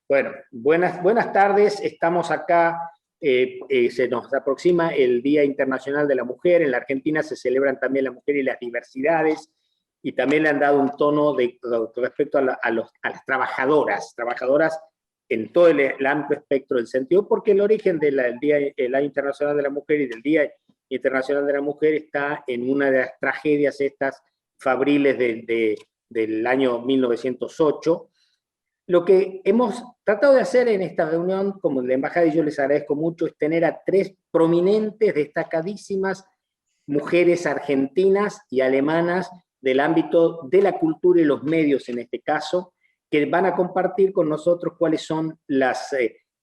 Bueno, buenas tardes. Estamos acá, se nos aproxima el Día Internacional de la Mujer. En la Argentina se celebran también la mujer y las diversidades, y también le han dado un tono respecto a las trabajadoras en todo el amplio espectro del sentido, porque el origen del Día Internacional de la Mujer y del Día Internacional de la Mujer está en una de las tragedias estas fabriles del año 1908. Lo que hemos tratado de hacer en esta reunión, como la embajada y yo les agradezco mucho, es tener a tres prominentes, destacadísimas mujeres argentinas y alemanas del ámbito de la cultura y los medios en este caso, que van a compartir con nosotros cuáles son las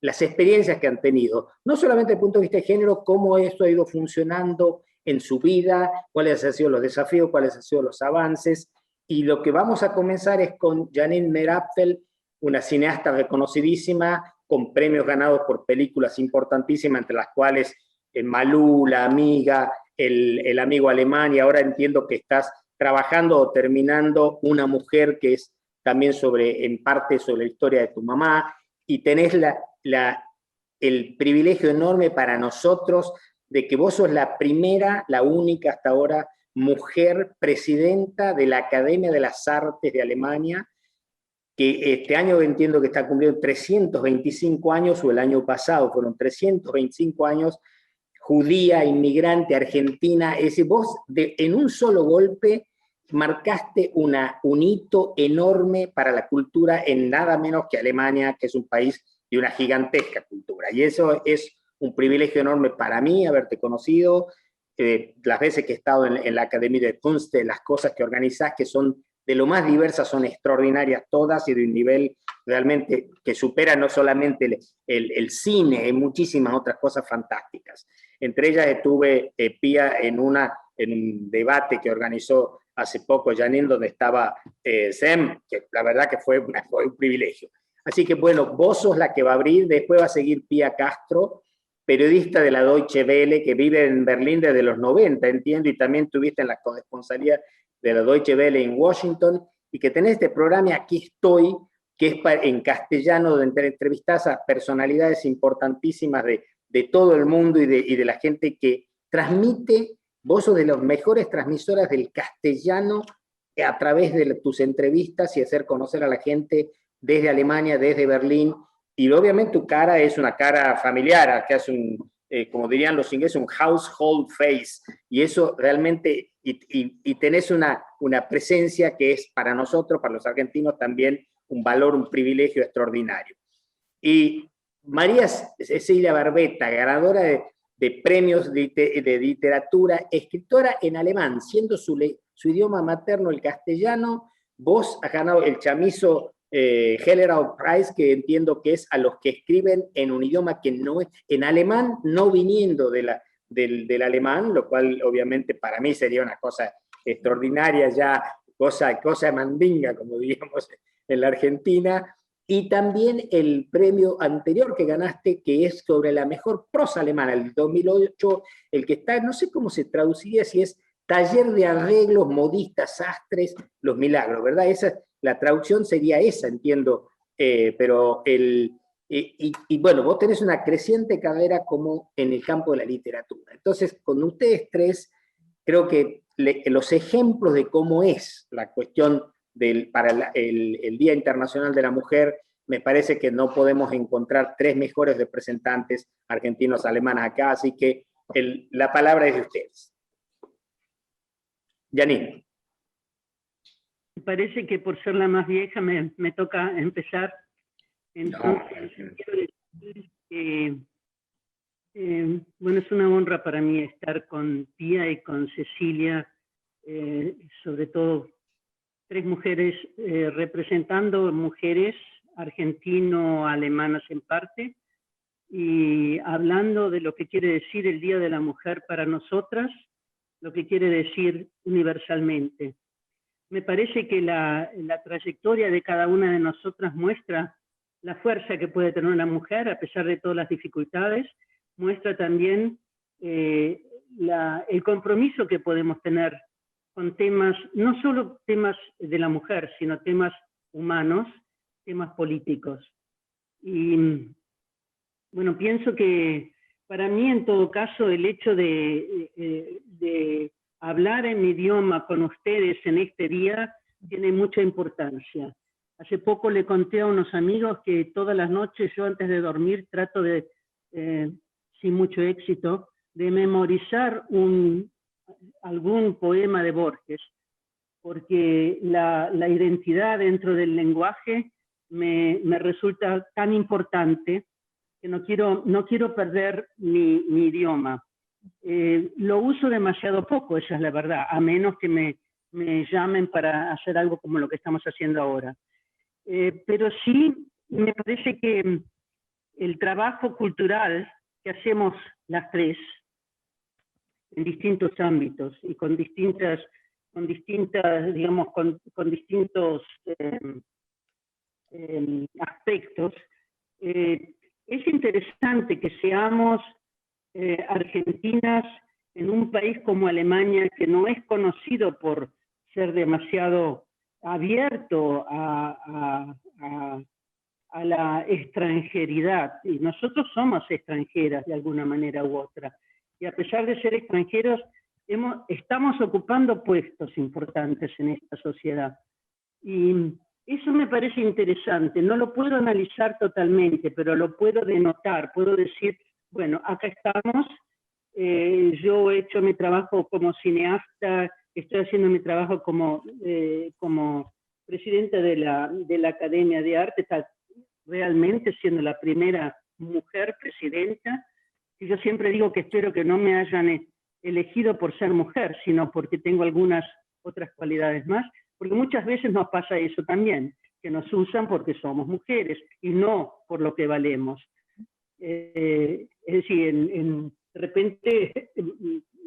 experiencias que han tenido, no solamente desde el punto de vista de género, cómo esto ha ido funcionando en su vida, cuáles han sido los desafíos, cuáles han sido los avances. Y lo que vamos a comenzar es con Janine Merapfel, una cineasta reconocidísima, con premios ganados por películas importantísimas, entre las cuales Malú, La Amiga, el Amigo Alemán, y ahora entiendo que estás trabajando o terminando Una Mujer, que es también en parte sobre la historia de tu mamá, y tenés el privilegio enorme para nosotros de que vos sos la primera, la única hasta ahora, mujer presidenta de la Academia de las Artes de Alemania, que este año entiendo que está cumpliendo 325 años, o el año pasado fueron 325 años, judía, inmigrante, argentina. Es decir, vos en un solo golpe marcaste un hito enorme para la cultura en nada menos que Alemania, que es un país de una gigantesca cultura. Y eso es un privilegio enorme para mí, haberte conocido, las veces que he estado en la Academia de Kunst, las cosas que organizás, que son de lo más diversas, son extraordinarias todas y de un nivel realmente que supera no solamente el cine, hay muchísimas otras cosas fantásticas. Entre ellas estuve, Pía, en un debate que organizó hace poco Janine, donde estaba Sem, que la verdad que fue un privilegio. Así que bueno, vos sos la que va a abrir, después va a seguir Pía Castro, periodista de la Deutsche Welle, que vive en Berlín desde los 90, entiendo, y también tuviste en la corresponsalía de la Deutsche Welle en Washington, y que tenés este programa Aquí Estoy, que es en castellano, donde entrevistás a personalidades importantísimas de todo el mundo y de la gente que transmite. Vos sos de las mejores transmisoras del castellano a través de tus entrevistas y hacer conocer a la gente desde Alemania, desde Berlín. Y obviamente tu cara es una cara familiar, que es como dirían los ingleses, un household face. Y eso realmente, y tenés una presencia que es para nosotros, para los argentinos, también un valor, un privilegio extraordinario. Y María Cecilia Barbeta, ganadora de premios de literatura, escritora en alemán, siendo su idioma materno el castellano. Vos has ganado el Chamizo Hellerau Prize, que entiendo que es a los que escriben en un idioma que no es, en alemán, no viniendo del alemán, lo cual obviamente para mí sería una cosa extraordinaria, ya cosa de mandinga, como diríamos en la Argentina. Y también el premio anterior que ganaste, que es sobre la mejor prosa alemana, el 2008, el que está, no sé cómo se traduciría, si es Taller de Arreglos, Modistas, Sastres, Los Milagros, ¿verdad? La traducción sería esa, entiendo, pero bueno, vos tenés una creciente carrera como en el campo de la literatura. Entonces, con ustedes tres, creo que los ejemplos de cómo es la cuestión para el Día Internacional de la Mujer, me parece que no podemos encontrar tres mejores representantes argentinos, alemanas acá, así que la palabra es de ustedes. Janine. Me parece que por ser la más vieja me toca empezar. Entonces, no. Quiero decir que, bueno, es una honra para mí estar con Pía y con Cecilia, sobre todo tres mujeres representando mujeres argentino-alemanas en parte, y hablando de lo que quiere decir el Día de la Mujer para nosotras, lo que quiere decir universalmente. Me parece que la trayectoria de cada una de nosotras muestra la fuerza que puede tener una mujer a pesar de todas las dificultades, muestra también el compromiso que podemos tener con temas, no solo temas de la mujer, sino temas humanos, temas políticos. Y bueno, pienso que para mí, en todo caso, el hecho de hablar en mi idioma con ustedes en este día tiene mucha importancia. Hace poco le conté a unos amigos que todas las noches yo antes de dormir trato de, sin mucho éxito, de memorizar algún poema de Borges, porque la identidad dentro del lenguaje me resulta tan importante que no quiero perder mi idioma. Lo uso demasiado poco, esa es la verdad, a menos que me llamen para hacer algo como lo que estamos haciendo ahora. Pero sí me parece que el trabajo cultural que hacemos las tres en distintos ámbitos y con distintos, digamos, con distintos aspectos, es interesante que seamos argentinas en un país como Alemania, que no es conocido por ser demasiado abierto a la extranjeridad, y nosotros somos extranjeras de alguna manera u otra, y a pesar de ser extranjeros, estamos ocupando puestos importantes en esta sociedad. Y eso me parece interesante, no lo puedo analizar totalmente, pero lo puedo denotar, puedo decir, bueno, acá estamos, yo he hecho mi trabajo como cineasta, estoy haciendo mi trabajo como presidenta de la Academia de Arte, está realmente siendo la primera mujer presidenta, y yo siempre digo que espero que no me hayan elegido por ser mujer, sino porque tengo algunas otras cualidades más, porque muchas veces nos pasa eso también, que nos usan porque somos mujeres y no por lo que valemos. Es decir, de repente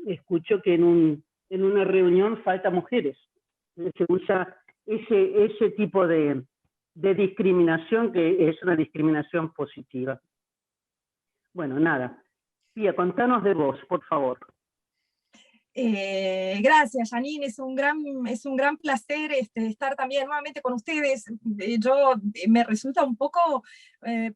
escucho que en una reunión falta mujeres. Se usa ese tipo de discriminación, que es una discriminación positiva. Bueno, nada. Pía, contanos de vos, por favor. Gracias, Janine, es un gran placer estar también nuevamente con ustedes. Me resulta un poco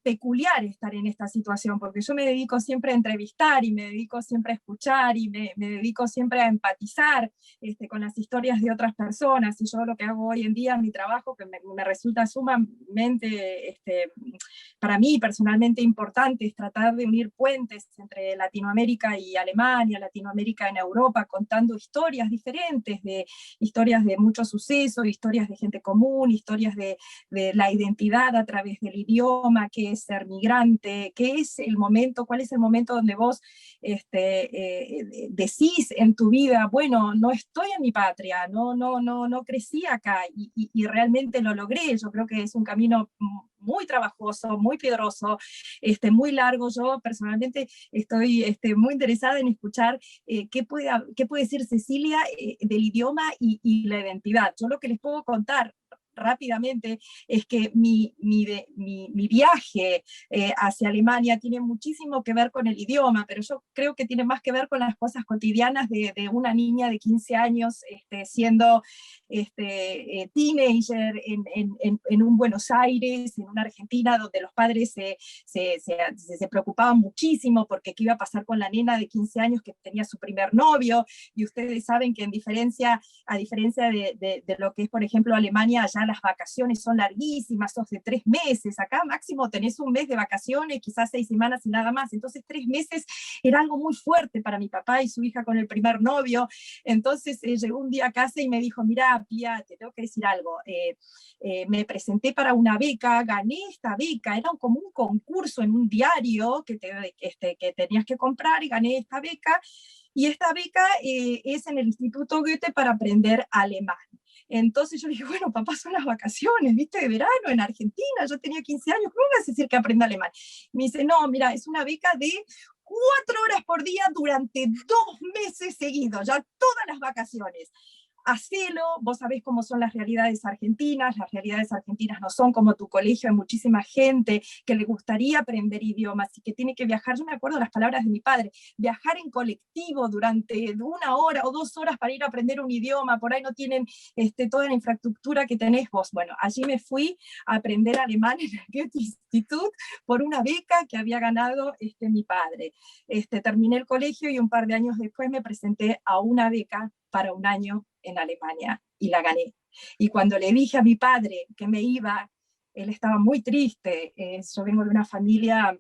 peculiar estar en esta situación, porque yo me dedico siempre a entrevistar y me dedico siempre a escuchar y me dedico siempre a empatizar con las historias de otras personas, y yo lo que hago hoy en día, mi trabajo, que me resulta sumamente, para mí personalmente importante, es tratar de unir puentes entre Latinoamérica y Alemania, Latinoamérica en Europa, contando historias diferentes, historias de muchos sucesos, historias de gente común, historias de la identidad a través del idioma, qué es ser migrante, qué es el momento, cuál es el momento donde vos decís en tu vida, bueno, no estoy en mi patria, no crecí acá, y realmente lo logré. Yo creo que es un camino muy trabajoso, muy piedroso, muy largo. Yo personalmente estoy muy interesada en escuchar qué puede decir Cecilia del idioma y la identidad. Yo lo que les puedo contar rápidamente es que mi viaje hacia Alemania tiene muchísimo que ver con el idioma, pero yo creo que tiene más que ver con las cosas cotidianas de una niña de 15 años siendo teenager en un Buenos Aires, en una Argentina donde los padres se preocupaban muchísimo porque qué iba a pasar con la nena de 15 años que tenía su primer novio, y ustedes saben que a diferencia de lo que es, por ejemplo, Alemania, allá las vacaciones son larguísimas, sos de 3 meses, acá máximo tenés un mes de vacaciones, quizás 6 semanas y nada más, entonces 3 meses era algo muy fuerte para mi papá y su hija con el primer novio. Entonces llegó un día a casa y me dijo, mira, Pía, te tengo que decir algo, me presenté para una beca, gané esta beca, era como un concurso en un diario que tenías que comprar, y gané esta beca, y esta beca es en el Instituto Goethe para aprender alemán. Entonces yo le dije, bueno, papá, son las vacaciones, ¿viste? De verano en Argentina, yo tenía 15 años, ¿cómo me vas a decir que aprenda alemán? Me dice, no, mira, es una beca de 4 horas por día durante 2 meses seguidos, ya todas las vacaciones. Hacelo, vos sabés cómo son las realidades argentinas no son como tu colegio, hay muchísima gente que le gustaría aprender idiomas y que tiene que viajar. Yo me acuerdo las palabras de mi padre, viajar en colectivo durante 1 hora o 2 horas para ir a aprender un idioma, por ahí no tienen toda la infraestructura que tenés vos. Bueno, allí me fui a aprender alemán en el Goethe Institut por una beca que había ganado mi padre. Terminé el colegio y un par de años después me presenté a una beca para un año en Alemania y la gané. Y cuando le dije a mi padre que me iba, él estaba muy triste. Yo vengo de una familia,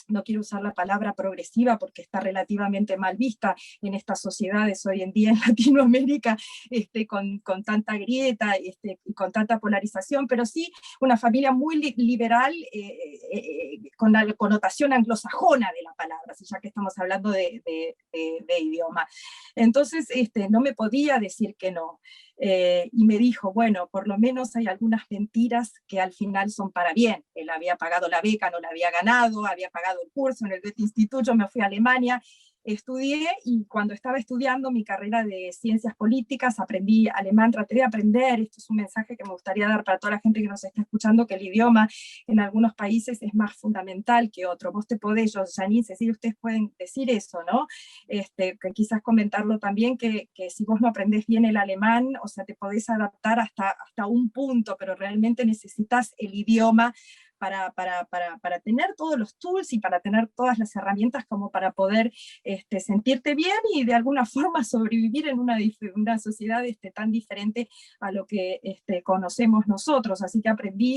no quiero usar la palabra progresiva porque está relativamente mal vista en estas sociedades hoy en día en Latinoamérica, con tanta grieta y con tanta polarización, pero sí una familia muy liberal, con la connotación anglosajona de la palabra, ya que estamos hablando de idioma. Entonces no me podía decir que no. Y me dijo, bueno, por lo menos hay algunas mentiras que al final son para bien. Él había pagado la beca, no la había ganado, había pagado el curso en el Goethe-Institut, yo me fui a Alemania, estudié, y cuando estaba estudiando mi carrera de ciencias políticas, aprendí alemán, traté de aprender. Esto es un mensaje que me gustaría dar para toda la gente que nos está escuchando, que el idioma en algunos países es más fundamental que otro. Vos te podés, Janine, Cecilia, ustedes pueden decir eso, ¿no? Que quizás comentarlo también, que si vos no aprendés bien el alemán, o sea, te podés adaptar hasta un punto, pero realmente necesitas el idioma para tener todos los tools y para tener todas las herramientas como para poder sentirte bien y de alguna forma sobrevivir en una sociedad tan diferente a lo que conocemos nosotros. Así que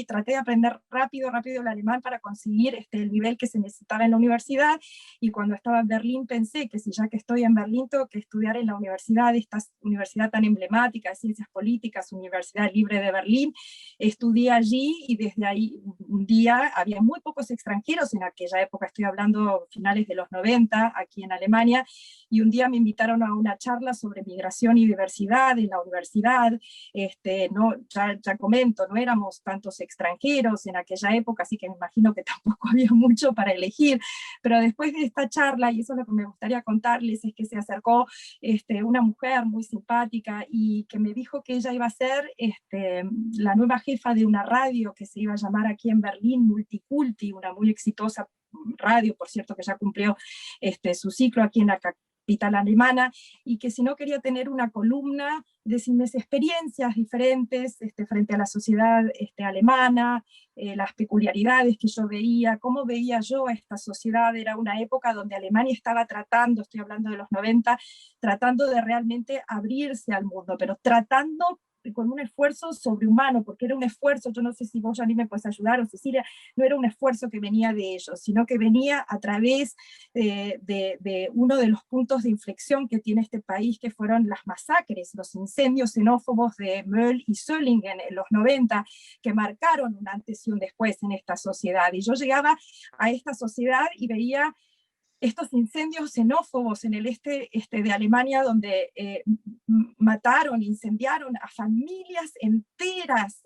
traté de aprender rápido el alemán para conseguir el nivel que se necesitaba en la universidad, y cuando estaba en Berlín pensé que si ya que estoy en Berlín tengo que estudiar en la universidad, esta universidad tan emblemática de ciencias políticas, Universidad Libre de Berlín. Estudié allí y desde ahí un día había muy pocos extranjeros en aquella época, estoy hablando finales de los 90 aquí en Alemania, y un día me invitaron a una charla sobre migración y diversidad en la universidad. Ya comento, no éramos tantos extranjeros en aquella época, así que me imagino que tampoco había mucho para elegir, pero después de esta charla, y eso es lo que me gustaría contarles, es que se acercó una mujer muy simpática y que me dijo que ella iba a ser la nueva jefa de una radio que se iba a llamar aquí en Berlín Multiculti, una muy exitosa radio, por cierto, que ya cumplió su ciclo aquí en la capital alemana, y que si no quería tener una columna de mis experiencias diferentes frente a la sociedad alemana, las peculiaridades que yo veía, cómo veía yo esta sociedad. Era una época donde Alemania estaba tratando, estoy hablando de los 90, tratando de realmente abrirse al mundo, pero tratando con un esfuerzo sobrehumano, porque era un esfuerzo, yo no sé si vos, Janine, me puedes ayudar, o Cecilia, no era un esfuerzo que venía de ellos, sino que venía a través de uno de los puntos de inflexión que tiene este país, que fueron las masacres, los incendios xenófobos de Möll y Solingen en los 90, que marcaron un antes y un después en esta sociedad. Y yo llegaba a esta sociedad y veía estos incendios xenófobos en el este de Alemania, donde mataron, incendiaron a familias enteras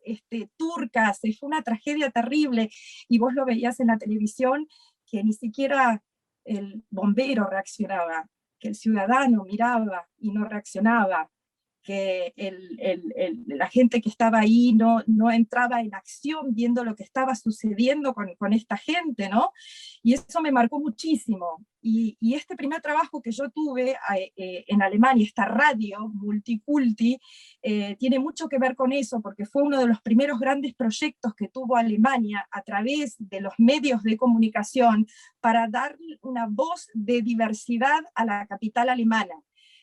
turcas. Fue una tragedia terrible, y vos lo veías en la televisión, que ni siquiera el bombero reaccionaba, que el ciudadano miraba y no reaccionaba, que la gente que estaba ahí no entraba en acción viendo lo que estaba sucediendo con esta gente, ¿no? Y eso me marcó muchísimo. Y este primer trabajo que yo tuve en Alemania, esta radio Multiculti, tiene mucho que ver con eso, porque fue uno de los primeros grandes proyectos que tuvo Alemania a través de los medios de comunicación para dar una voz de diversidad a la capital alemana.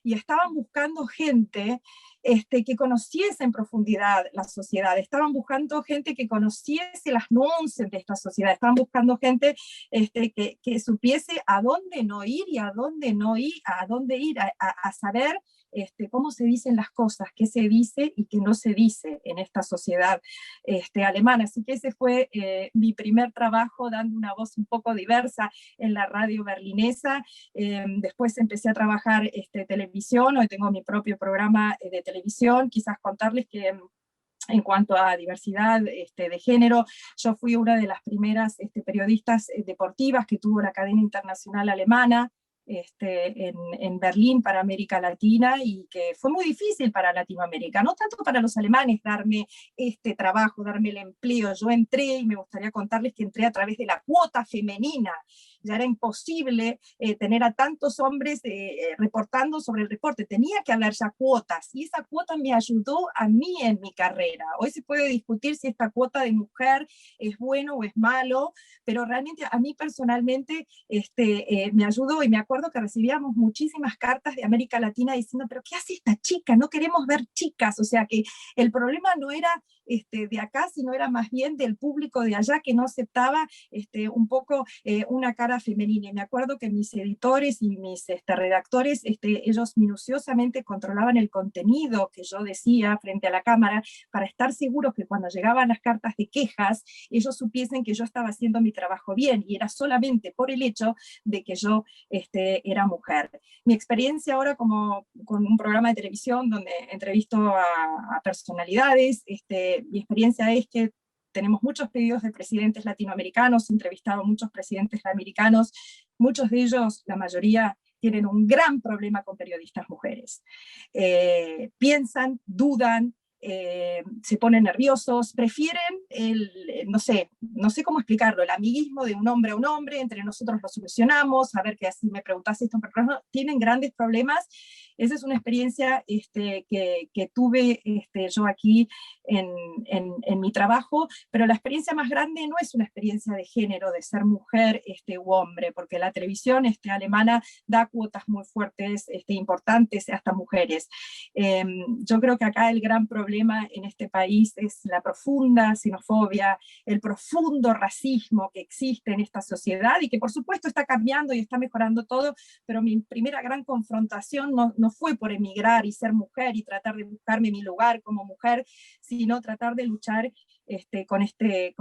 Y estaban buscando gente que conociese en profundidad la sociedad, estaban buscando gente que conociese las nuances de esta sociedad, estaban buscando gente que supiese a dónde no ir y a dónde no ir, a saber cómo se dicen las cosas, qué se dice y qué no se dice en esta sociedad alemana. Así que ese fue mi primer trabajo, dando una voz un poco diversa en la radio berlinesa. Después empecé a trabajar televisión, hoy tengo mi propio programa de televisión. Quizás contarles que en cuanto a diversidad de género, yo fui una de las primeras periodistas deportivas que tuvo la cadena internacional alemana en Berlín para América Latina, y que fue muy difícil para Latinoamérica, no tanto para los alemanes darme este trabajo, darme el empleo. Yo entré, y me gustaría contarles que entré a través de la cuota femenina ya era imposible tener a tantos hombres reportando sobre el reporte, tenía que haber ya cuotas, y esa cuota me ayudó a mí en mi carrera. Hoy se puede discutir si esta cuota de mujer es bueno o es malo, pero realmente a mí personalmente me ayudó, y me acuerdo que recibíamos muchísimas cartas de América Latina diciendo, pero ¿qué hace esta chica? No queremos ver chicas. O sea que el problema no era de acá, sino era más bien del público de allá que no aceptaba un poco una cara femenina. Y me acuerdo que mis editores y mis redactores, ellos minuciosamente controlaban el contenido que yo decía frente a la cámara para estar seguros que cuando llegaban las cartas de quejas, ellos supiesen que yo estaba haciendo mi trabajo bien, y era solamente por el hecho de que yo era mujer. Mi experiencia ahora con un programa de televisión donde entrevisto a personalidades, mi experiencia es que tenemos muchos pedidos de presidentes latinoamericanos, he entrevistado a muchos presidentes americanos, muchos de ellos, la mayoría, tienen un gran problema con periodistas mujeres. Piensan, dudan, se ponen nerviosos, prefieren no sé cómo explicarlo, el amiguismo de un hombre a un hombre, entre nosotros lo solucionamos, a ver que así me preguntaste esto, pero no, tienen grandes problemas. Esa es una experiencia que tuve yo aquí en mi trabajo, pero la experiencia más grande no es una experiencia de género, de ser mujer u hombre, porque la televisión alemana da cuotas muy fuertes, importantes, hasta mujeres. Yo creo que acá el gran problema en este país es la profunda xenofobia, el profundo racismo que existe en esta sociedad, y que por supuesto está cambiando y está mejorando todo, pero mi primera gran confrontación no fue por emigrar y ser mujer y tratar de buscarme mi lugar como mujer, sino tratar de luchar con este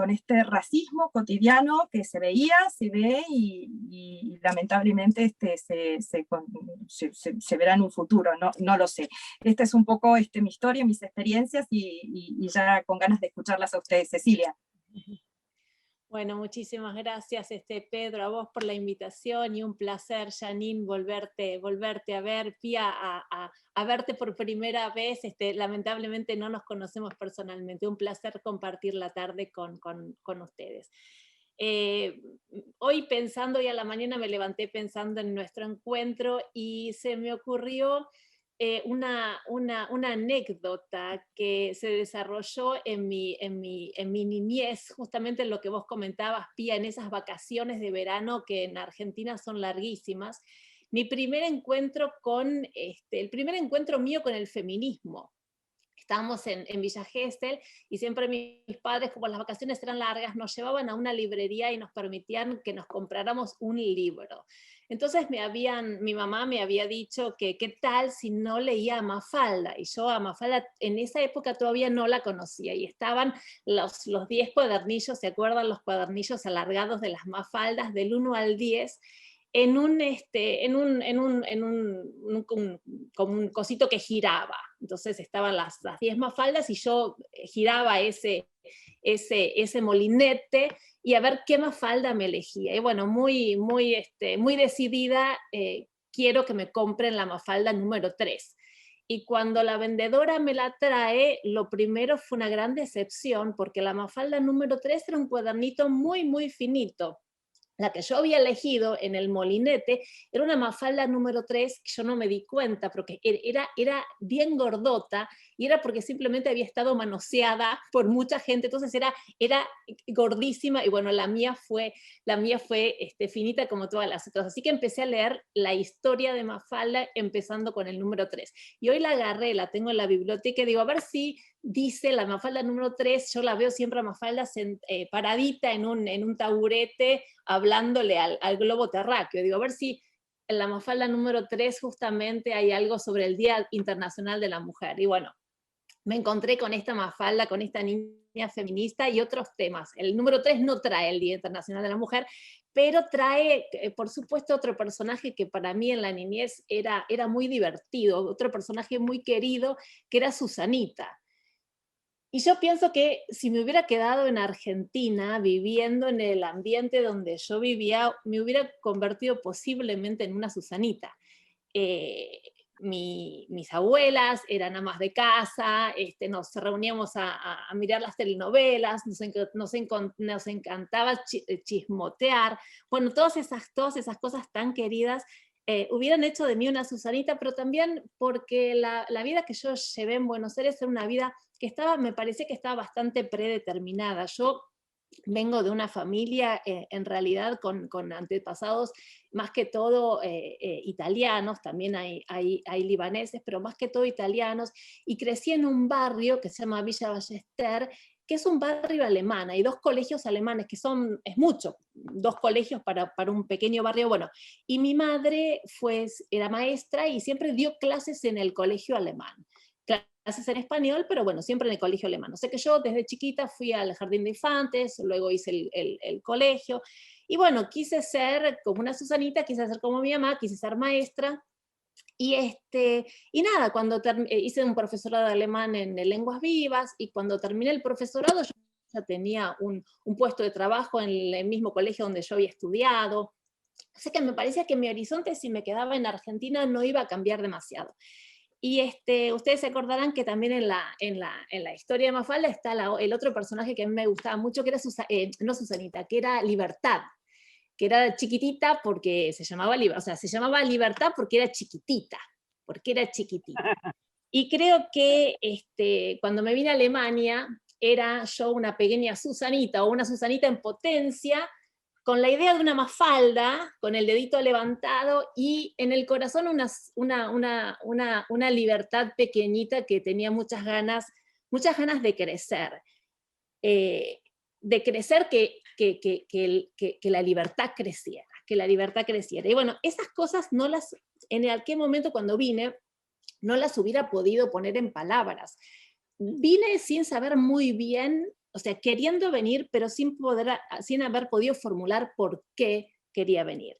racismo cotidiano que se veía, se ve y lamentablemente se verá en un futuro, no lo sé. Esta es un poco mi historia, mis experiencias, y ya con ganas de escucharlas a ustedes, Cecilia. Bueno, muchísimas gracias, Pedro, a vos por la invitación, y un placer, Janine, volverte a ver, Pía, a verte por primera vez. Lamentablemente no nos conocemos personalmente. Un placer compartir la tarde con ustedes. Hoy pensando, y a la mañana me levanté pensando en nuestro encuentro, y se me ocurrió una anécdota que se desarrolló en mi niñez, justamente en lo que vos comentabas, Pía, en esas vacaciones de verano que en Argentina son larguísimas. Mi primer encuentro el primer encuentro mío con el feminismo. Estábamos en Villa Gesell, y siempre mis padres, como las vacaciones eran largas, nos llevaban a una librería y nos permitían que nos compráramos un libro. Entonces mi mamá me había dicho que qué tal si no leía a Mafalda, y yo a Mafalda en esa época todavía no la conocía, y estaban los 10 cuadernillos, ¿se acuerdan? Los cuadernillos alargados de las Mafaldas del 1 al 10, como un cosito que giraba. Entonces estaban las 10 Mafaldas, y yo giraba ese molinete, y a ver qué Mafalda me elegía. Y bueno, muy decidida, quiero que me compren la Mafalda número 3. Y cuando la vendedora me la trae, lo primero fue una gran decepción, porque la Mafalda número 3 era un cuadernito muy, muy finito. La que yo había elegido en el molinete era una Mafalda número 3, que yo no me di cuenta, porque era bien gordota, y era porque simplemente había estado manoseada por mucha gente, entonces era gordísima, y bueno, la mía fue finita como todas las otras. Así que empecé a leer la historia de Mafalda, empezando con el número 3. Y hoy la agarré, la tengo en la biblioteca, y digo, a ver si dice la Mafalda número 3, yo la veo siempre a Mafalda paradita en un taburete, hablándole al globo terráqueo. Digo, a ver si en la Mafalda número 3 justamente hay algo sobre el Día Internacional de la Mujer. Y bueno, me encontré con esta Mafalda, con esta niña feminista y otros temas. El número 3 no trae el Día Internacional de la Mujer, pero trae, por supuesto, otro personaje que para mí en la niñez era muy divertido, otro personaje muy querido, que era Susanita. Y yo pienso que si me hubiera quedado en Argentina, viviendo en el ambiente donde yo vivía, me hubiera convertido posiblemente en una Susanita. mis abuelas eran amas de casa, nos reuníamos a mirar las telenovelas, nos encantaba chismotear, bueno, todas esas cosas tan queridas hubieran hecho de mí una Susanita, pero también porque la vida que yo llevé en Buenos Aires era una vida que me parecía que estaba bastante predeterminada. Yo vengo de una familia en realidad con antepasados más que todo italianos, también hay libaneses, pero más que todo italianos, y crecí en un barrio que se llama Villa Ballester, que es un barrio alemán, hay 2 colegios alemanes, que es mucho, 2 colegios para un pequeño barrio, bueno, y mi madre era maestra y siempre dio clases en el colegio alemán, clases en español, pero bueno, siempre en el colegio alemán. O sea que yo desde chiquita fui al jardín de infantes, luego hice el colegio, y bueno, quise ser como una Susanita, quise ser como mi mamá, quise ser maestra, y nada, cuando hice un profesorado de alemán en Lenguas Vivas, y cuando terminé el profesorado yo ya tenía un puesto de trabajo en el mismo colegio donde yo había estudiado. O sea que me parecía que mi horizonte, si me quedaba en Argentina, no iba a cambiar demasiado. Y ustedes se acordarán que también en la historia de Mafalda está el otro personaje que a mí me gustaba mucho, que era no Susanita, que era Libertad, que era chiquitita porque se llamaba Libertad porque era chiquitita, Y creo que cuando me vine a Alemania, era yo una pequeña Susanita, o una Susanita en potencia, con la idea de una Mafalda, con el dedito levantado, y en el corazón una libertad pequeñita que tenía muchas ganas de crecer. Que la libertad creciera, Y bueno, esas cosas en aquel momento cuando vine, no las hubiera podido poner en palabras. Vine sin saber muy bien, o sea, queriendo venir, pero sin haber podido formular por qué quería venir.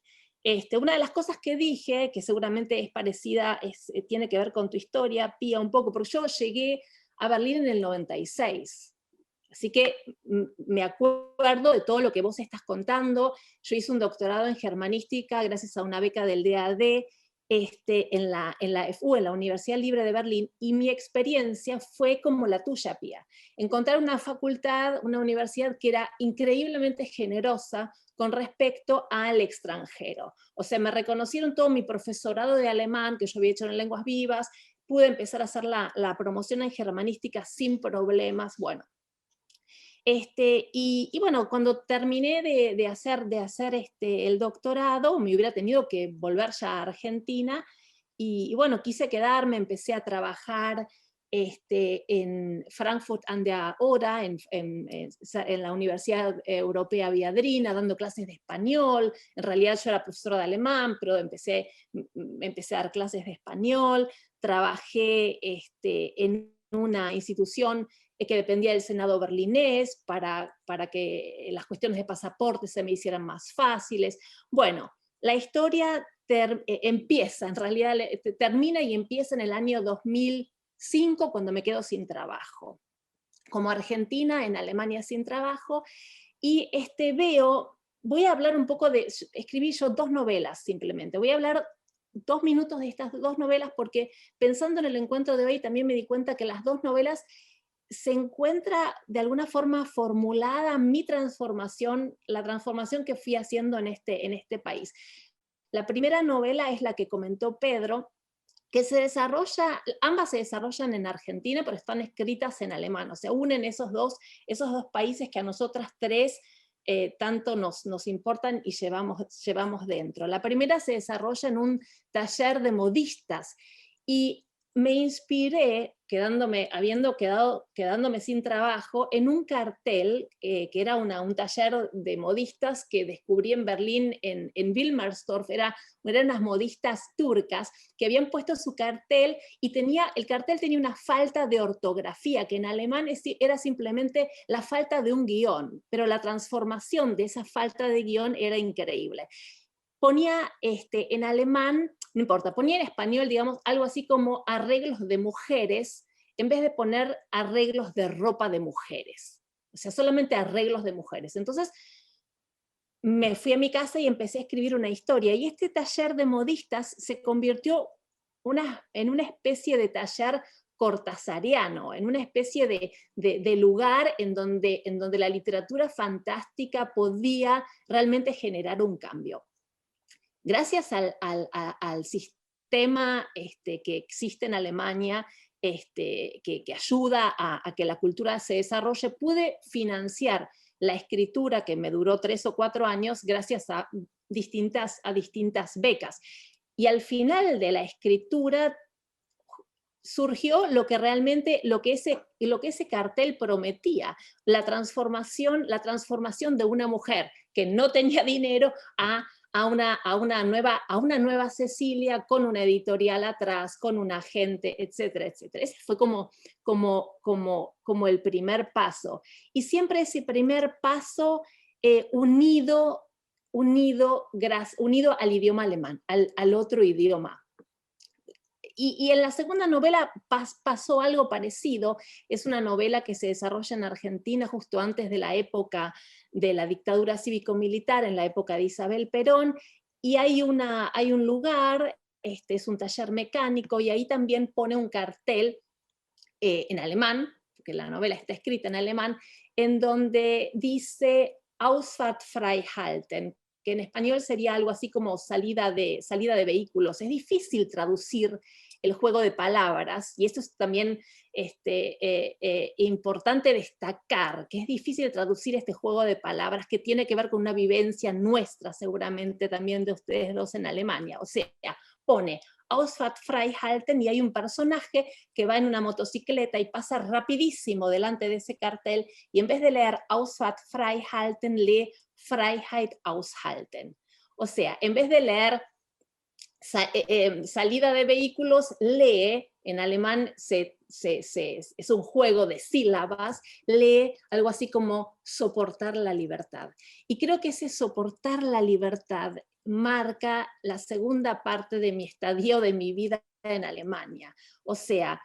Una de las cosas que dije, que seguramente es parecida, tiene que ver con tu historia, Pía, un poco, porque yo llegué a Berlín en el 96. Así que me acuerdo de todo lo que vos estás contando. Yo hice un doctorado en germanística gracias a una beca del DAD, en la FU, en la Universidad Libre de Berlín, y mi experiencia fue como la tuya, Pía. Encontrar una facultad, una universidad que era increíblemente generosa con respecto al extranjero. O sea, me reconocieron todo mi profesorado de alemán, que yo había hecho en Lenguas Vivas, pude empezar a hacer la promoción en germanística sin problemas, bueno. Y bueno, cuando terminé de hacer el doctorado, me hubiera tenido que volver ya a Argentina, y bueno, quise quedarme, empecé a trabajar en Frankfurt an der Oder, en la Universidad Europea Viadrina, dando clases de español. En realidad yo era profesora de alemán, pero empecé a dar clases de español. Trabajé en una institución que dependía del Senado berlinés para que las cuestiones de pasaporte se me hicieran más fáciles. Bueno, la historia empieza, en realidad termina y empieza en el año 2005, cuando me quedo sin trabajo. Como argentina, en Alemania sin trabajo, y voy a hablar un poco escribí yo 2 novelas simplemente, voy a hablar 2 minutos de estas 2 novelas, porque pensando en el encuentro de hoy también me di cuenta que las 2 novelas se encuentra de alguna forma formulada mi transformación, la transformación que fui haciendo en este país. La primera novela es la que comentó Pedro, que ambas se desarrollan en Argentina, pero están escritas en alemán, o sea, unen esos dos países que a nosotras 3 tanto nos importan y llevamos dentro. La primera se desarrolla en un taller de modistas, y me inspiré, quedándome sin trabajo, en un cartel que era un taller de modistas que descubrí en Berlín, en Wilmersdorf. Eran unas modistas turcas que habían puesto su cartel, y el cartel tenía una falta de ortografía, que en alemán era simplemente la falta de un guión, pero la transformación de esa falta de guión era increíble. Ponía en alemán, no importa, ponía en español, digamos, algo así como arreglos de mujeres, en vez de poner arreglos de ropa de mujeres. O sea, solamente arreglos de mujeres. Entonces, me fui a mi casa y empecé a escribir una historia, y este taller de modistas se convirtió en una especie de taller cortasariano, en una especie de lugar en donde la literatura fantástica podía realmente generar un cambio. Gracias al sistema que existe en Alemania, que ayuda a que la cultura se desarrolle, pude financiar la escritura, que me duró 3 o 4 años, gracias a distintas becas. Y al final de la escritura surgió lo que realmente, lo que ese cartel prometía, la transformación de una mujer que no tenía dinero a una nueva Cecilia, con una editorial atrás, con un agente, etcétera, etcétera. Ese fue como el primer paso. Y siempre ese primer paso unido al idioma alemán, al otro idioma. Y en la segunda novela pasó algo parecido. Es una novela que se desarrolla en Argentina justo antes de la época de la dictadura cívico-militar, en la época de Isabel Perón, y hay un lugar, es un taller mecánico, y ahí también pone un cartel en alemán, porque la novela está escrita en alemán, en donde dice Ausfahrt frei halten, que en español sería algo así como salida de vehículos. Es difícil traducir el juego de palabras, y esto es también importante destacar, que es difícil traducir este juego de palabras que tiene que ver con una vivencia nuestra, seguramente también de ustedes dos en Alemania. O sea, pone Ausfahrt frei halten y hay un personaje que va en una motocicleta y pasa rapidísimo delante de ese cartel, y en vez de leer Ausfahrt frei halten, lee Freiheit aushalten. O sea, en vez de leer salida de vehículos, lee, en alemán es un juego de sílabas, lee algo así como soportar la libertad. Y creo que ese soportar la libertad marca la segunda parte de mi estadio, de mi vida en Alemania. O sea,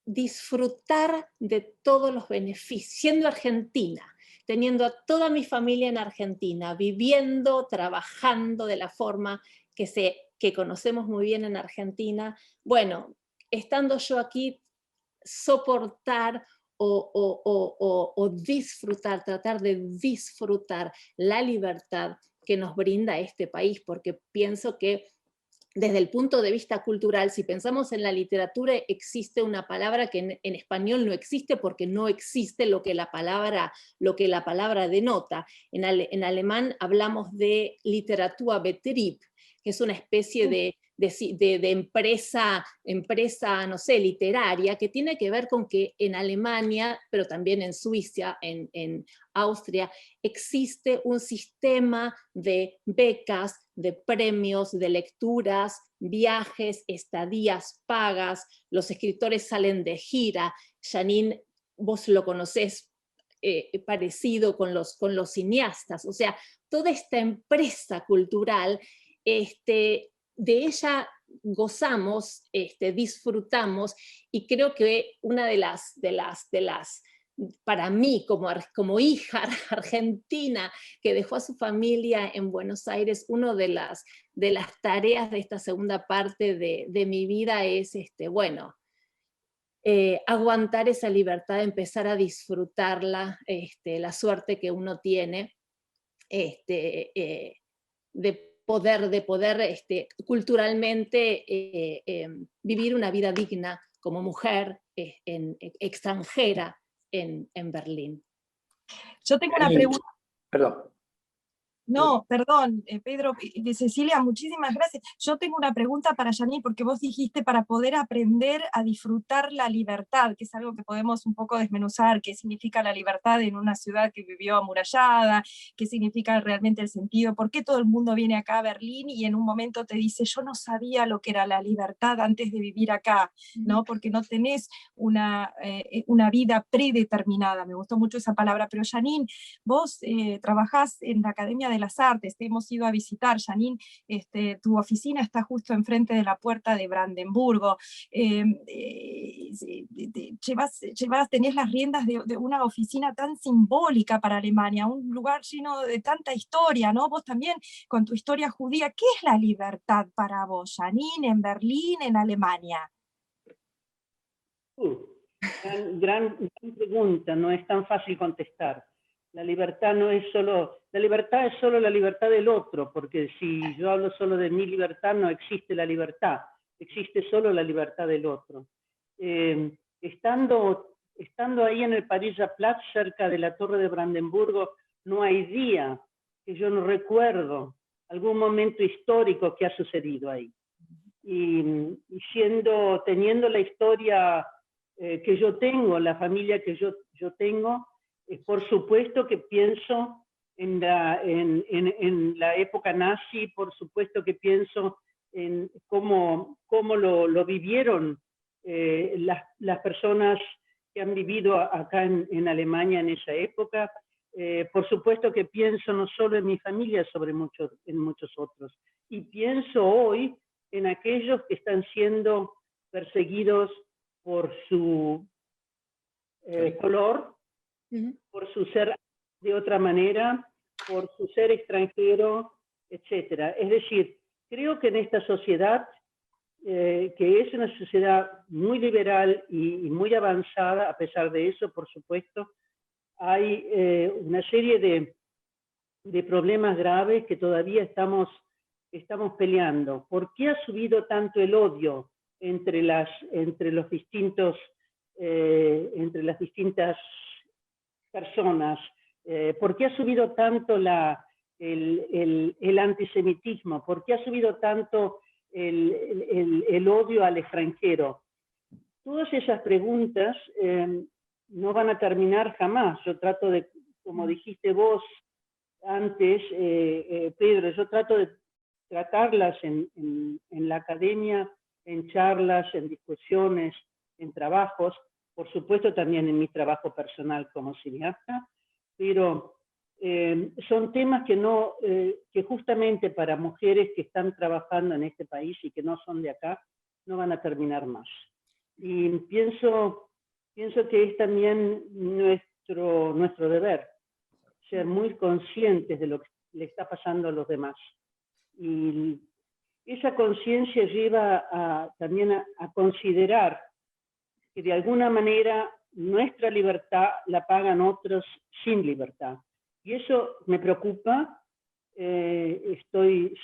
disfrutar de todos los beneficios, siendo argentina, teniendo a toda mi familia en Argentina, viviendo, trabajando de la forma que conocemos muy bien en Argentina. Bueno, estando yo aquí, soportar o disfrutar, tratar de disfrutar la libertad que nos brinda este país, porque pienso que desde el punto de vista cultural, si pensamos en la literatura, existe una palabra que en español no existe, porque no existe lo que la palabra denota. En alemán hablamos de Literaturbetrieb, que es una especie de empresa, no sé, literaria, que tiene que ver con que en Alemania, pero también en Suiza, en Austria, existe un sistema de becas, de premios, de lecturas, viajes, estadías pagas, los escritores salen de gira. Janine, vos lo conocés, parecido con los cineastas. O sea, toda esta empresa cultural, de ella gozamos, disfrutamos, y creo que una de las para mí, como hija argentina que dejó a su familia en Buenos Aires, una de las tareas de esta segunda parte de mi vida es, aguantar esa libertad, empezar a disfrutarla, la suerte que uno tiene, de poder culturalmente vivir una vida digna como mujer extranjera en Berlín. Yo tengo una pregunta. Perdón. No, perdón, Pedro, Cecilia, muchísimas gracias. Yo tengo una pregunta para Janine, porque vos dijiste para poder aprender a disfrutar la libertad, que es algo que podemos un poco desmenuzar, qué significa la libertad en una ciudad que vivió amurallada, qué significa realmente el sentido, por qué todo el mundo viene acá a Berlín y en un momento te dice, yo no sabía lo que era la libertad antes de vivir acá, ¿no? Porque no tenés una vida predeterminada. Me gustó mucho esa palabra, pero Janine, vos trabajás en la Academia de las Artes, te hemos ido a visitar, Janine, tu oficina está justo enfrente de la puerta de Brandenburgo, tenés las riendas de una oficina tan simbólica para Alemania, un lugar lleno de tanta historia, ¿no? Vos también con tu historia judía, ¿qué es la libertad para vos, Janine, en Berlín, en Alemania? Gran pregunta, no es tan fácil contestar. La libertad no es solo, la libertad es solo la libertad del otro, porque si yo hablo solo de mi libertad, no existe la libertad, existe solo la libertad del otro. Estando ahí en el Pariser Platz, cerca de la Torre de Brandenburgo, no hay día que yo no recuerdo algún momento histórico que ha sucedido ahí. Y teniendo la historia que yo tengo, la familia que yo tengo, por supuesto que pienso en la época nazi, por supuesto que pienso en cómo lo vivieron las personas que han vivido acá en Alemania en esa época. Por supuesto que pienso no solo en mi familia, en muchos otros. Y pienso hoy en aquellos que están siendo perseguidos por su color, por su ser de otra manera, por su ser extranjero, etc. Es decir, creo que en esta sociedad, que es una sociedad muy liberal y muy avanzada, a pesar de eso, por supuesto, hay una serie de problemas graves que todavía estamos peleando. ¿Por qué ha subido tanto el odio entre las distintas personas? ¿Por qué ha subido tanto el antisemitismo? ¿Por qué ha subido tanto el odio al extranjero? Todas esas preguntas no van a terminar jamás. Yo trato de, como dijiste vos antes, Pedro, yo trato de tratarlas en la academia, en charlas, en discusiones, en trabajos, por supuesto también en mi trabajo personal como cineasta, pero son temas que justamente para mujeres que están trabajando en este país y que no son de acá, no van a terminar más. Y pienso que es también nuestro deber, ser muy conscientes de lo que le está pasando a los demás. Y esa conciencia lleva también a considerar que de alguna manera nuestra libertad la pagan otros sin libertad. Y eso me preocupa,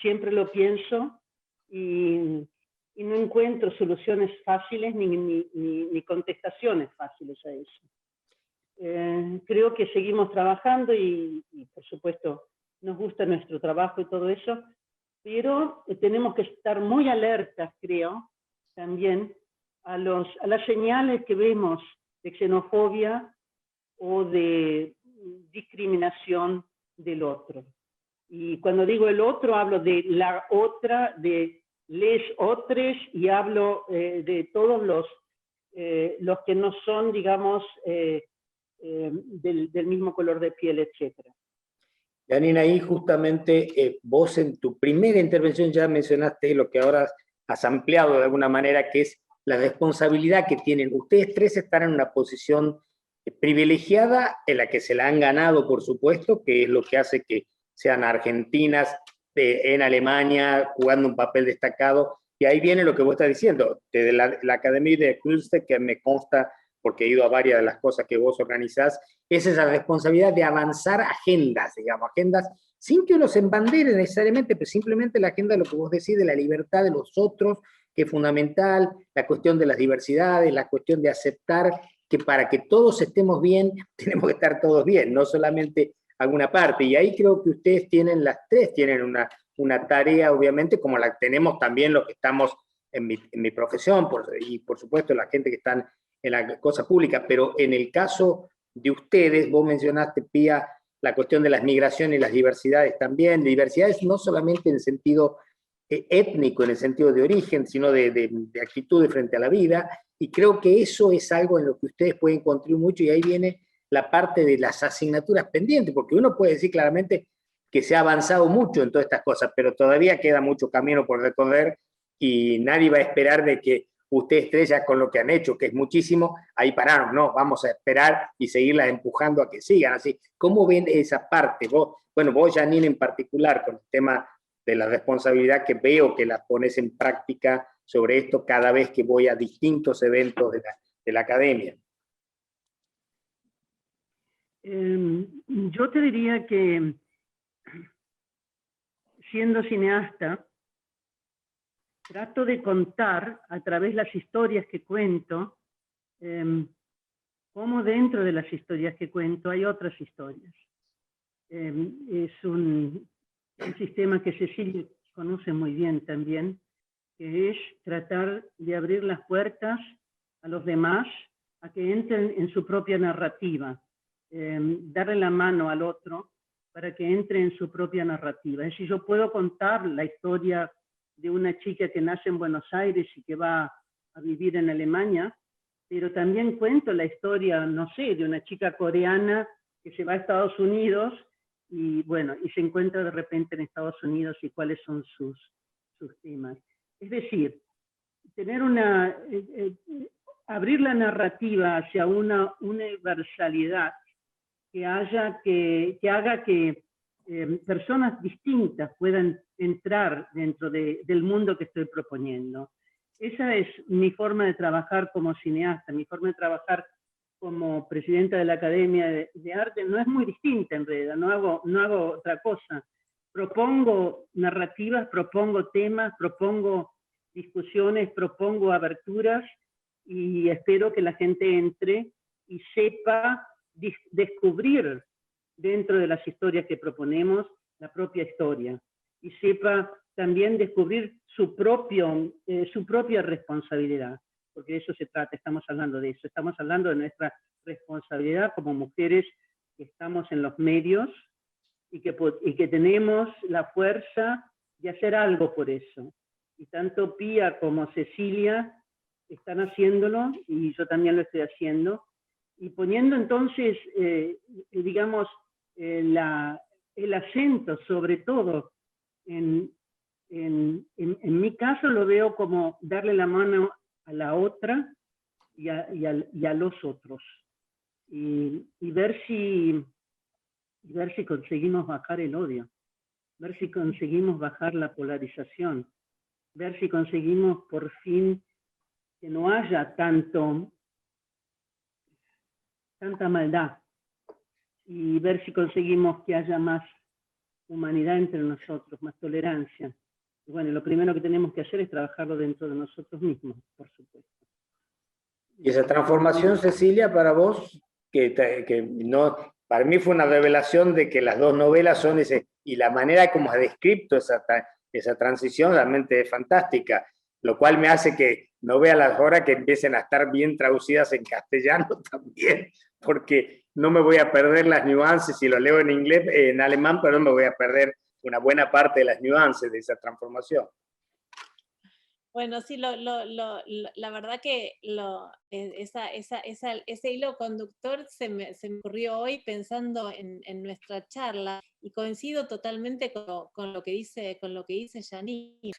siempre lo pienso y no encuentro soluciones fáciles ni contestaciones fáciles a eso. Creo que seguimos trabajando y por supuesto nos gusta nuestro trabajo y todo eso, pero tenemos que estar muy alertas, creo, también a las señales que vemos de xenofobia o de discriminación del otro. Y cuando digo el otro, hablo de la otra, de les otres, y hablo de todos los que no son, digamos, del mismo color de piel, etc. Janine, ahí justamente vos en tu primera intervención ya mencionaste lo que ahora has ampliado de alguna manera, que es la responsabilidad que tienen. Ustedes tres están en una posición privilegiada, en la que se la han ganado, por supuesto, que es lo que hace que sean argentinas en Alemania, jugando un papel destacado. Y ahí viene lo que vos estás diciendo, desde la Academia de Kunste, que me consta, porque he ido a varias de las cosas que vos organizás, es esa responsabilidad de avanzar agendas, digamos, agendas sin que uno se embandere necesariamente, pero simplemente la agenda de lo que vos decís, de la libertad de los otros, que es fundamental, la cuestión de las diversidades, la cuestión de aceptar que para que todos estemos bien, tenemos que estar todos bien, no solamente alguna parte. Y ahí creo que ustedes tienen, las tres tienen una tarea, obviamente, como la tenemos también los que estamos en mi profesión, y por supuesto la gente que están en la cosa pública, pero en el caso de ustedes, vos mencionaste, Pía, la cuestión de las migraciones y las diversidades también, diversidades no solamente en el sentido étnico, en el sentido de origen, sino de actitudes frente a la vida, y creo que eso es algo en lo que ustedes pueden contribuir mucho, y ahí viene la parte de las asignaturas pendientes, porque uno puede decir claramente que se ha avanzado mucho en todas estas cosas, pero todavía queda mucho camino por recorrer, y nadie va a esperar de que ustedes tres ya con lo que han hecho, que es muchísimo, ahí pararon, no, vamos a esperar y seguirlas empujando a que sigan así. ¿Cómo ven esa parte? Vos, bueno, vos, Janine, en particular, con el tema de la responsabilidad que veo que la pones en práctica sobre esto cada vez que voy a distintos eventos de la academia. Yo te diría que, siendo cineasta, trato de contar a través de las historias que cuento, cómo dentro de las historias que cuento hay otras historias. Es un sistema que Cecilia conoce muy bien también, que es tratar de abrir las puertas a los demás a que entren en su propia narrativa, darle la mano al otro para que entre en su propia narrativa. Es decir, yo puedo contar la historia de una chica que nace en Buenos Aires y que va a vivir en Alemania, pero también cuento la historia, no sé, de una chica coreana que se va a Estados Unidos y, bueno, y se encuentra de repente en Estados Unidos y cuáles son sus temas. Es decir, tener abrir la narrativa hacia una universalidad que haga que personas distintas puedan entrar dentro del mundo que estoy proponiendo. Esa es mi forma de trabajar como cineasta, mi forma de trabajar como presidenta de la Academia de Arte. No es muy distinta en realidad, no hago otra cosa. Propongo narrativas, propongo temas, propongo discusiones, propongo aberturas y espero que la gente entre y sepa descubrir dentro de las historias que proponemos la propia historia y sepa también descubrir su propia responsabilidad, porque de eso se trata, estamos hablando de eso, estamos hablando de nuestra responsabilidad como mujeres que estamos en los medios y que tenemos la fuerza de hacer algo por eso. Y tanto Pía como Cecilia están haciéndolo y yo también lo estoy haciendo, y poniendo entonces, digamos, el acento sobre todo en mi caso lo veo como darle la mano a la otra y a los otros, y ver si conseguimos bajar el odio, ver si conseguimos bajar la polarización, ver si conseguimos por fin que no haya tanta maldad, y ver si conseguimos que haya más humanidad entre nosotros, más tolerancia. Y bueno, lo primero que tenemos que hacer es trabajarlo dentro de nosotros mismos, por supuesto. Y esa transformación, Cecilia, para vos, que no, para mí fue una revelación de que las dos novelas son ese, y la manera como has descrito esa transición realmente es fantástica, lo cual me hace que no vea las horas que empiecen a estar bien traducidas en castellano también, porque no me voy a perder las nuances, si lo leo en inglés, en alemán, pero no me voy a perder una buena parte de las nuances de esa transformación. Bueno, sí, la verdad que ese hilo conductor se me ocurrió hoy pensando en nuestra charla, y coincido totalmente con lo que dice Janine.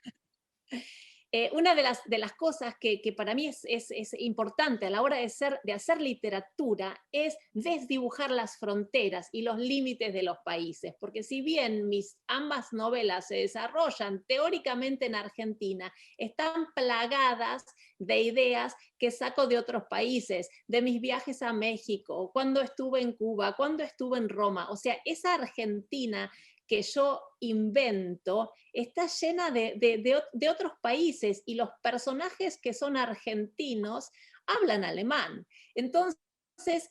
Una de las cosas que para mí es importante a la hora de hacer literatura es desdibujar las fronteras y los límites de los países, porque si bien ambas novelas se desarrollan teóricamente en Argentina, están plagadas de ideas que saco de otros países, de mis viajes a México, cuando estuve en Cuba, cuando estuve en Roma. O sea, esa Argentina que yo invento está llena de otros países, y los personajes que son argentinos hablan alemán. Entonces,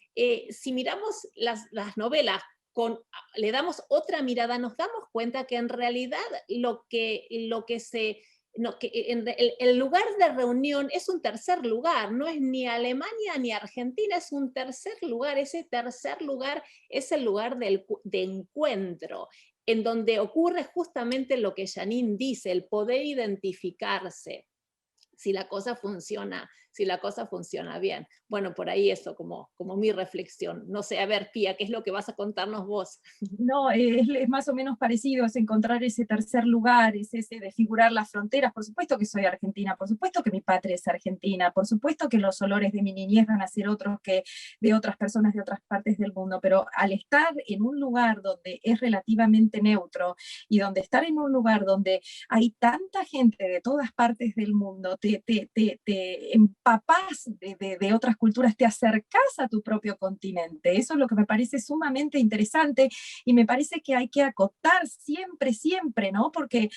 si miramos las novelas, le damos otra mirada, nos damos cuenta que en realidad el lugar de reunión es un tercer lugar, no es ni Alemania ni Argentina, es un tercer lugar. Ese tercer lugar es el lugar de encuentro, en donde ocurre justamente lo que Janine dice, el poder identificarse, si la cosa funciona si la cosa funciona bien. Bueno, por ahí eso como mi reflexión. No sé, a ver, Pía, ¿qué es lo que vas a contarnos vos? No, es más o menos parecido, es encontrar ese tercer lugar, es ese de figurar las fronteras. Por supuesto que soy argentina, por supuesto que mi patria es argentina, por supuesto que los olores de mi niñez van a ser otros que de otras personas de otras partes del mundo, pero al estar en un lugar donde es relativamente neutro y donde estar en un lugar donde hay tanta gente de todas partes del mundo, te empapás de otras culturas, te acercás a tu propio continente. Eso es lo que me parece sumamente interesante y me parece que hay que acotar siempre, siempre, ¿no? Porque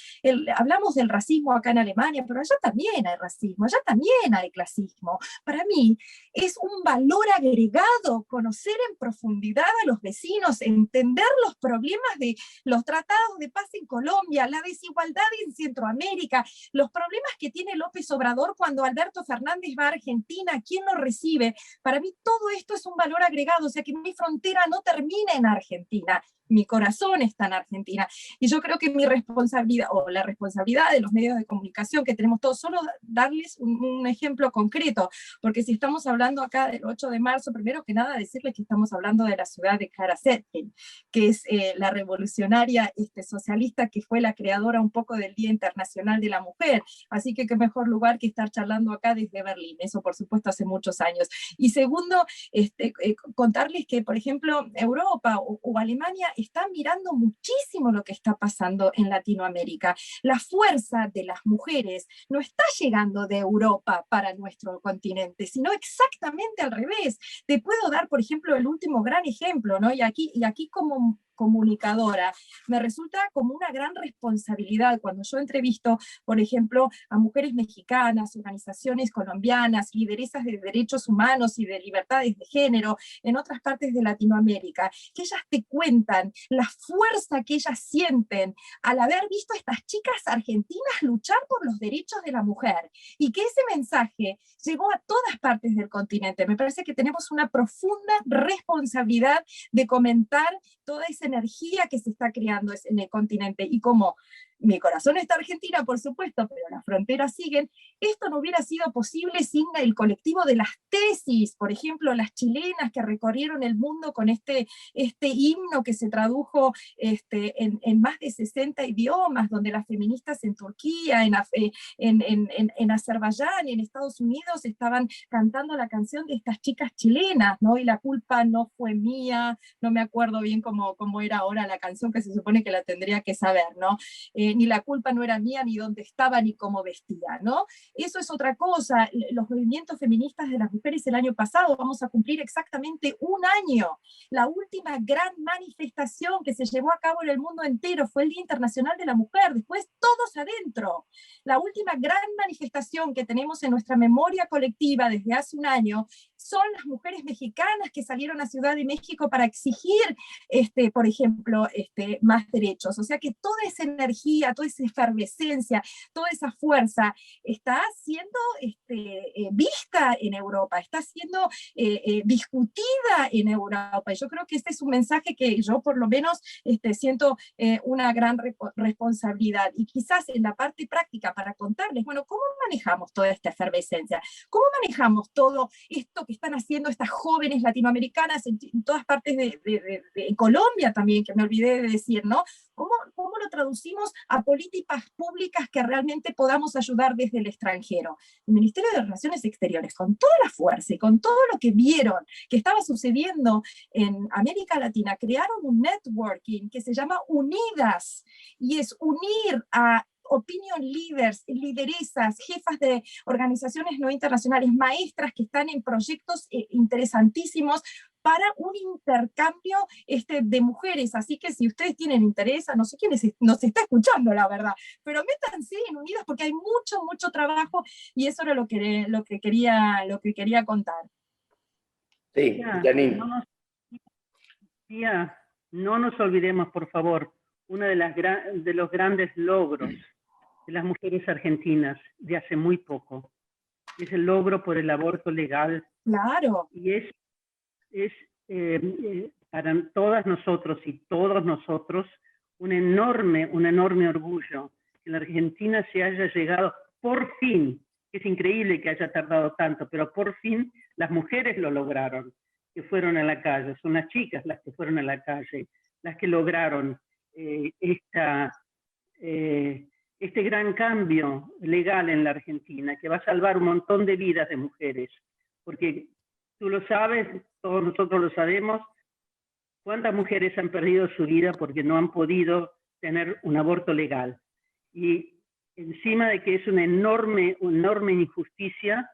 hablamos del racismo acá en Alemania, pero allá también hay racismo, allá también hay clasismo. Para mí es un valor agregado conocer en profundidad a los vecinos, entender los problemas de los tratados de paz en Colombia, la desigualdad en Centroamérica, los problemas que tiene López Obrador cuando Alberto Fernández va a Argentina, ¿quién lo recibe? Para mí todo esto es un valor agregado, o sea que mi frontera no termina en Argentina, mi corazón está en Argentina. Y yo creo que mi responsabilidad, o la responsabilidad de los medios de comunicación que tenemos todos, solo darles un ejemplo concreto, porque si estamos hablando acá del 8 de marzo, primero que nada decirles que estamos hablando de la ciudad de Clara Zetkin, que es la revolucionaria socialista que fue la creadora un poco del Día Internacional de la Mujer. Así que qué mejor lugar que estar charlando acá desde Berlín, eso por supuesto hace muchos años. Y segundo, contarles que, por ejemplo, Europa o Alemania están mirando muchísimo lo que está pasando en Latinoamérica. La fuerza de las mujeres no está llegando de Europa para nuestro continente, sino exactamente al revés. Te puedo dar, por ejemplo, el último gran ejemplo, ¿no? Y aquí como comunicadora, me resulta como una gran responsabilidad cuando yo entrevisto, por ejemplo, a mujeres mexicanas, organizaciones colombianas, lideresas de derechos humanos y de libertades de género en otras partes de Latinoamérica, que ellas te cuentan la fuerza que ellas sienten al haber visto a estas chicas argentinas luchar por los derechos de la mujer, y que ese mensaje llegó a todas partes del continente. Me parece que tenemos una profunda responsabilidad de comentar toda esa energía que se está creando en el continente, y como mi corazón está Argentina, por supuesto, pero las fronteras siguen. Esto no hubiera sido posible sin el colectivo de las tesis, por ejemplo, las chilenas que recorrieron el mundo con este himno que se tradujo en más de 60 idiomas, donde las feministas en Turquía, en Azerbaiyán y en Estados Unidos estaban cantando la canción de estas chicas chilenas, ¿no? Y la culpa no fue mía, no me acuerdo bien cómo era ahora la canción, que se supone que la tendría que saber, ¿no? Ni la culpa no era mía, ni dónde estaba, ni cómo vestía, ¿no? Eso es otra cosa. Los movimientos feministas de las mujeres el año pasado, vamos a cumplir exactamente un año. La última gran manifestación que se llevó a cabo en el mundo entero fue el Día Internacional de la Mujer, después todos adentro. La última gran manifestación que tenemos en nuestra memoria colectiva desde hace un año son las mujeres mexicanas que salieron a Ciudad de México para exigir, por ejemplo, más derechos. O sea que toda esa energía, toda esa efervescencia, toda esa fuerza está siendo vista en Europa, está siendo discutida en Europa. Y yo creo que este es un mensaje que yo por lo menos siento una gran responsabilidad. Y quizás en la parte práctica para contarles, bueno, ¿cómo manejamos toda esta efervescencia? ¿Cómo manejamos todo esto que están haciendo estas jóvenes latinoamericanas en todas partes de Colombia también, que me olvidé de decir, ¿no? ¿Cómo lo traducimos a políticas públicas que realmente podamos ayudar desde el extranjero? El Ministerio de Relaciones Exteriores, con toda la fuerza y con todo lo que vieron que estaba sucediendo en América Latina, crearon un networking que se llama Unidas, y es unir a opinion leaders, lideresas, jefas de organizaciones no internacionales, maestras que están en proyectos interesantísimos para un intercambio de mujeres. Así que si ustedes tienen interés, no sé quién nos está escuchando, la verdad, pero métanse en Unidas porque hay mucho, mucho trabajo, y eso era lo que quería contar. Sí, Janine. No nos olvidemos, por favor, uno de los grandes logros de las mujeres argentinas de hace muy poco es el logro por el aborto legal. Claro. Y es para todas nosotros y todos nosotros un enorme orgullo que en la Argentina se haya llegado por fin, Es increíble que haya tardado tanto, pero por fin las mujeres lo lograron, que fueron a la calle. Son las chicas las que fueron a la calle, las que lograron este gran cambio legal en la Argentina, que va a salvar un montón de vidas de mujeres. Porque tú lo sabes, todos nosotros lo sabemos, cuántas mujeres han perdido su vida porque no han podido tener un aborto legal. Y encima de que es una enorme injusticia,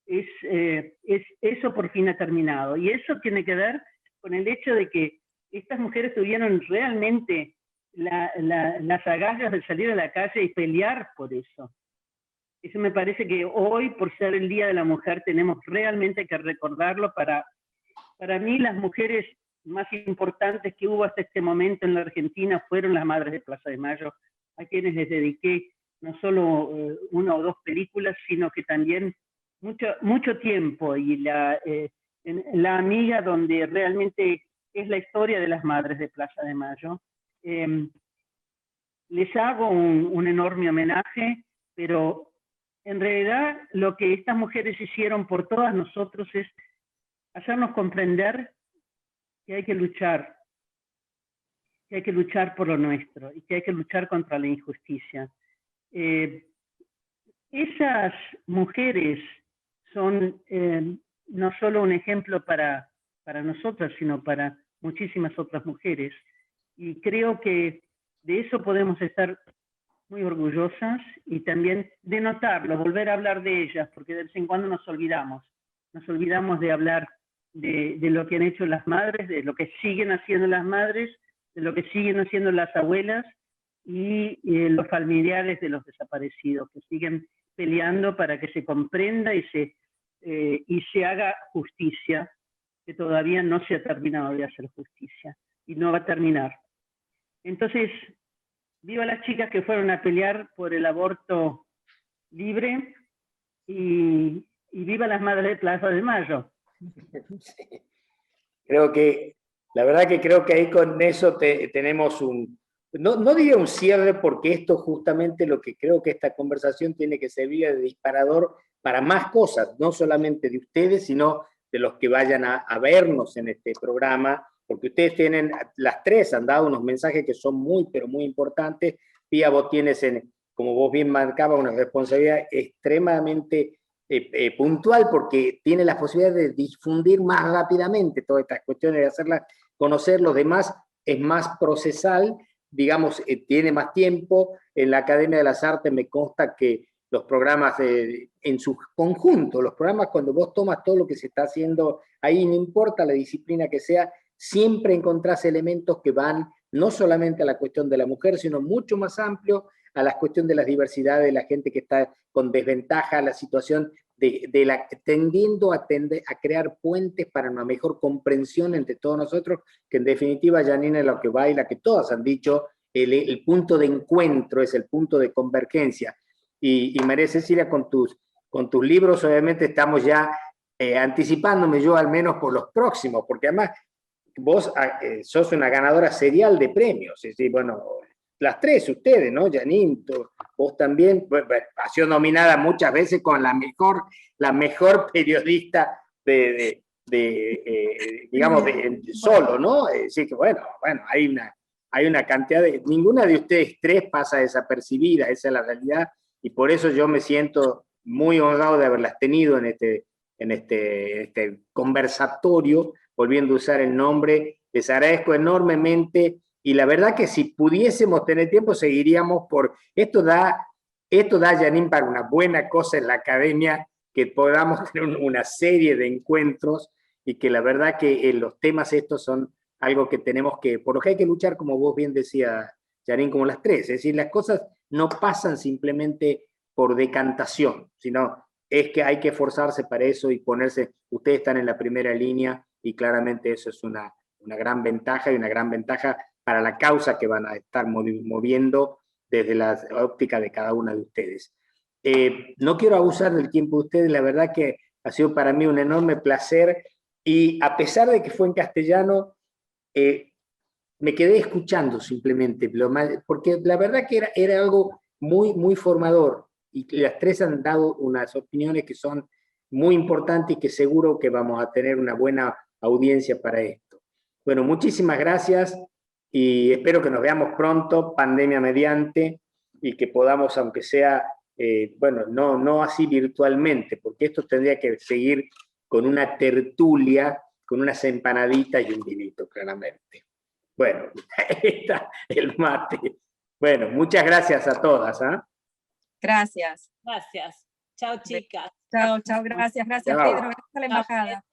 eso por fin ha terminado. Y eso tiene que ver con el hecho de que estas mujeres tuvieron realmente las agallas de salir a la calle y pelear por eso. Eso me parece que hoy, por ser el Día de la Mujer, tenemos realmente que recordarlo. Para mí, las mujeres más importantes que hubo hasta este momento en la Argentina fueron las madres de Plaza de Mayo, a quienes les dediqué no solo una o dos películas, sino que también mucho tiempo, y la amiga, donde realmente es la historia de las madres de Plaza de Mayo. Les hago un enorme homenaje, pero en realidad lo que estas mujeres hicieron por todas nosotros es hacernos comprender que hay que luchar por lo nuestro y que hay que luchar contra la injusticia. Esas mujeres son no solo un ejemplo para nosotras, sino para muchísimas otras mujeres. Y creo que de eso podemos estar muy orgullosas, y también de notarlo, volver a hablar de ellas, porque de vez en cuando nos olvidamos de hablar de lo que han hecho las madres, de lo que siguen haciendo las madres, de lo que siguen haciendo las abuelas y los familiares de los desaparecidos, que siguen peleando para que se comprenda y se haga justicia, que todavía no se ha terminado de hacer justicia y no va a terminar. Entonces, viva las chicas que fueron a pelear por el aborto libre, y viva las madres de Plaza de Mayo. Sí. Creo que, la verdad que creo que ahí con eso tenemos no diría un cierre, porque esto justamente lo que creo que esta conversación tiene que servir de disparador para más cosas, no solamente de ustedes, sino de los que vayan a vernos en este programa, porque ustedes tienen, las tres han dado unos mensajes que son muy, pero muy importantes. Pía, vos tienes, como vos bien marcabas, una responsabilidad extremadamente puntual, porque tiene la posibilidad de difundir más rápidamente todas estas cuestiones, de hacerlas conocer. Los demás es más procesal, digamos, tiene más tiempo. En la Academia de las Artes me consta que los programas en su conjunto, los programas, cuando vos tomas todo lo que se está haciendo ahí, no importa la disciplina que sea, siempre encontrás elementos que van no solamente a la cuestión de la mujer, sino mucho más amplio a la cuestión de las diversidades, de la gente que está con desventaja, la situación tendiendo a crear puentes para una mejor comprensión entre todos nosotros, que en definitiva, Janine, es lo que va, y la que todas han dicho, el punto de encuentro es el punto de convergencia. Y María Cecilia, con tus libros, obviamente estamos ya anticipándome yo al menos por los próximos, porque además vos sos una ganadora serial de premios. Es decir, bueno, las tres ustedes, ¿no? Janine, vos también, bueno, has sido nominada muchas veces con la mejor periodista digamos, solo, ¿no? Es decir, que bueno, hay una cantidad ninguna de ustedes tres pasa desapercibida, esa es la realidad, y por eso yo me siento muy honrado de haberlas tenido en este conversatorio, volviendo a usar el nombre. Les agradezco enormemente, y la verdad que si pudiésemos tener tiempo seguiríamos esto da, Janine, para una buena cosa en la academia, que podamos tener una serie de encuentros, y que la verdad que los temas estos son algo que tenemos por lo que hay que luchar, como vos bien decías, Janine, como las tres. Es decir, las cosas no pasan simplemente por decantación, sino es que hay que esforzarse para eso y ponerse. Ustedes están en la primera línea, y claramente eso es una gran ventaja, y una gran ventaja para la causa que van a estar moviendo desde la óptica de cada una de ustedes. No quiero abusar del tiempo de ustedes, la verdad que ha sido para mí un enorme placer, y a pesar de que fue en castellano, me quedé escuchando simplemente, porque la verdad que era algo muy, muy formador, y las tres han dado unas opiniones que son muy importantes y que seguro que vamos a tener una buena audiencia para esto. Bueno, muchísimas gracias y espero que nos veamos pronto, pandemia mediante, y que podamos, aunque sea, bueno, no así virtualmente, porque esto tendría que seguir con una tertulia, con unas empanaditas y un vinito, claramente. Bueno, ahí está el mate. Bueno, muchas gracias a todas. Gracias. Gracias. Chao, chicas. Chao, chao, gracias, Chao. Pedro, gracias a la embajada.